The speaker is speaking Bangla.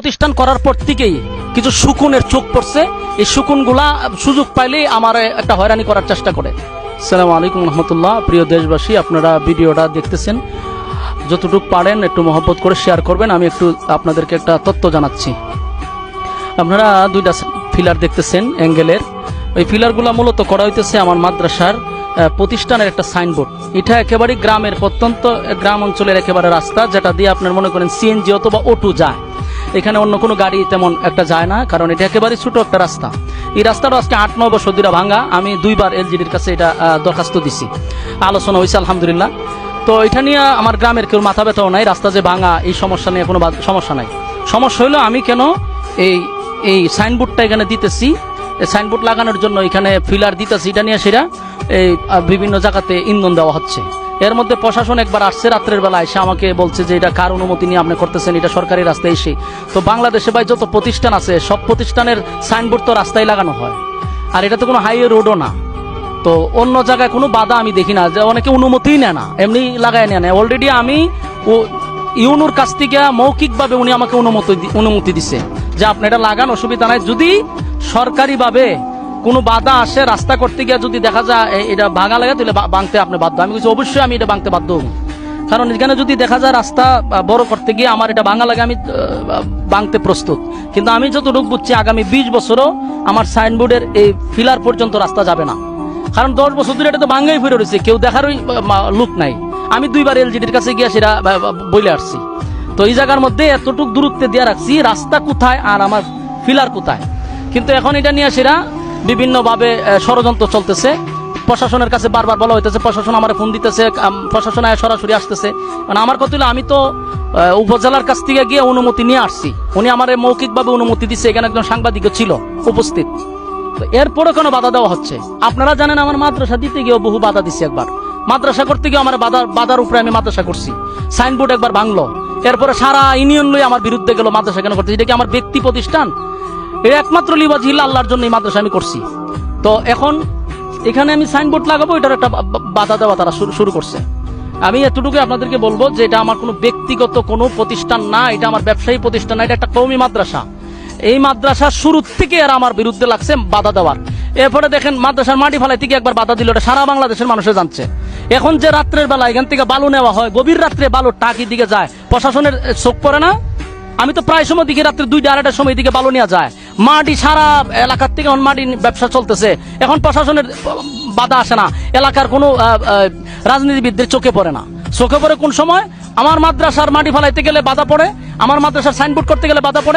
প্রতিষ্ঠান করার পর থেকেই কিছু শকুনের চোখ পড়ছে। এই শকুনগুলা সুযোগ পাইলেই আমার একটা হয়রানি করার চেষ্টা করে। আসসালামু আলাইকুম রহমতুল্লাহ। প্রিয় দেশবাসী, আপনারা ভিডিওটা দেখতেছেন, যতটুকু পারেন একটু মহব্বত করে শেয়ার করবেন। আমি একটু আপনাদেরকে একটা তথ্য জানাচ্ছি। আপনারা দুইটা ফিলার দেখতেছেন অ্যাঙ্গেলের। ওই ফিলারগুলা মূলত করা হইতেছে আমার মাদ্রাসার প্রতিষ্ঠানের একটা সাইনবোর্ড। এটা একেবারে গ্রামের, প্রত্যন্ত গ্রাম অঞ্চলের একেবারে রাস্তা, যেটা দিয়ে আপনার মনে করেন সিএনজি অথবা অটো যায়। এখানে অন্য কোনো গাড়ি তেমন একটা যায় না, কারণ এটা একেবারে ছোট একটা রাস্তা। এই রাস্তাটা আজকে 8-9 বছর ধরে ভাঙা। আমি 2বার এলজিডির কাছে এটা দরখাস্ত দিছি, আলোচনা হয়েছে আলহামদুলিল্লাহ। তো এটা নিয়ে আমার গ্রামের কেউ মাথা ব্যথাও নাই। রাস্তা যে ভাঙা এই সমস্যা নিয়ে কোনো সমস্যা নাই। সমস্যা হলো আমি কেন এই সাইনবোর্ডটা এখানে দিতেছি, সাইনবোর্ড লাগানোর জন্য এখানে ফিলার দিতেছি, এটা নিয়ে সেটা এই বিভিন্ন জায়গাতে ইন্ধন দেওয়া হচ্ছে। এর মধ্যে প্রশাসন একবার আসছে রাত্রের বেলা, এসে আমাকে বলছে যে এটা কার অনুমতি নিয়ে আপনি করতেছেন, এটা সরকারি রাস্তায় এসে। তো বাংলাদেশে ভাই যত প্রতিষ্ঠান আছে সব প্রতিষ্ঠানের সাইনবোর্ড তো রাস্তায় লাগানো হয়, আর এটা তো কোনো হাইওয়ে রোডও না। তো অন্য জায়গায় কোনো বাধা আমি দেখি না, যে অনেকে অনুমতিই নেয় না, এমনি লাগায় নেয়। অলরেডি আমি ইউনুর কাছ থেকে মৌখিকভাবে উনি আমাকে অনুমতি দিছে যে আপনি এটা লাগান, অসুবিধা নাই। যদি সরকারিভাবে কোনো বাধা আসে রাস্তা করতে গিয়ে, যদি দেখা যায় এটা ভাঙা লাগে, তাহলে ভাঙতে আপনি বাধ্য। আমি কিছু অবশ্যই আমি এটা ভাঙতে বাধ্য হব, কারণ এখানে যদি দেখা যায় রাস্তা বড় করতে গিয়ে আমার এটা ভাঙা লাগে, আমি ভাঙতে প্রস্তুত। কিন্তু আমি যতটুকু বুঝছি আগামী 20 বছরও আমার সাইনবোর্ডের এই ফিলার পর্যন্ত রাস্তা যাবে না, কারণ 10 বছর ধরে এটা তো ভাঙাই ফিরে রয়েছে, কেউ দেখারই লোক নাই। আমি 2বার এলজিডির কাছে গিয়ে সেটা বলে আসছি। তো এই জায়গার মধ্যে এতটুকু দূরত্বে দিয়ে রাখছি, রাস্তা কোথায় আর আমার ফিলার কোথায়। কিন্তু এখন এটা নিয়ে সেটা বিভিন্নভাবে ষড়যন্ত্র চলতেছে। প্রশাসনের কাছে বারবার বলা হইতেছে, প্রশাসন আমার ফোন দিতেছে, প্রশাসন সরাসরি আসতেছে। মানে আমার কথা হলো আমি তো উপজেলার কাছ থেকে গিয়ে অনুমতি নিয়ে আসছি, উনি আমার মৌখিকভাবে অনুমতি দিচ্ছে। এখানে একজন সাংবাদিকও ছিল উপস্থিত। তো এরপরে কোনো বাধা দেওয়া হচ্ছে। আপনারা জানেন আমার মাদ্রাসা দিতে গিয়েও বহু বাধা দিচ্ছে। একবার মাদ্রাসা করতে গিয়ে আমার বাধার উপরে আমি মাদ্রাসা করছি, সাইনবোর্ড একবার ভাঙলো, এরপরে সারা ইউনিয়ন লই আমার বিরুদ্ধে গেল মাদ্রাসা কেন করতে। এটা কি আমার ব্যক্তি প্রতিষ্ঠান? এটা একমাত্র লিবাজিল আল্লাহর জন্য এই মাদ্রাসা আমি করছি। তো এখন এখানে আমি সাইনবোর্ড লাগাবো, এটার একটা বাধা দেওয়া তারা শুরু করছে। আমি এতটুকু আপনাদেরকে বলবো যে এটা আমার কোনো ব্যক্তিগত কোনো প্রতিষ্ঠান না, এটা আমার ব্যবসায়ী প্রতিষ্ঠান না, এটা একটা কওমি মাদ্রাসা। এই মাদ্রাসা শুরু থেকে আর আমার বিরুদ্ধে লাগছে বাধা দেওয়ার। এরপরে দেখেন মাদ্রাসার মাটি ফালাই থেকে একবার বাধা দিল, এটা সারা বাংলাদেশের মানুষে জানছে। এখন যে রাত্রের বেলা এখান থেকে বালু নেওয়া হয়, গভীর রাত্রে বালু টাকি দিকে যায়, প্রশাসনের চোখ পড়ে না? আমি তো প্রায় সময় দিকে রাত্রে 2-2:30টার সময় দিকে বালু নেওয়া যায়। মাটি সারা এলাকার থেকে মাটি ব্যবসা চলতেছে, এখন প্রশাসনের বাধা আসে না, এলাকার কোনো রাজনীতিবিদদের চোখে পড়ে না। চোখে পড়ে কোন সময়? আমার মাদ্রাসার মাটি ফালাইতে গেলে বাধা পড়ে, আমার মাদ্রাসার সাইনবোর্ড করতে গেলে বাধা পড়ে।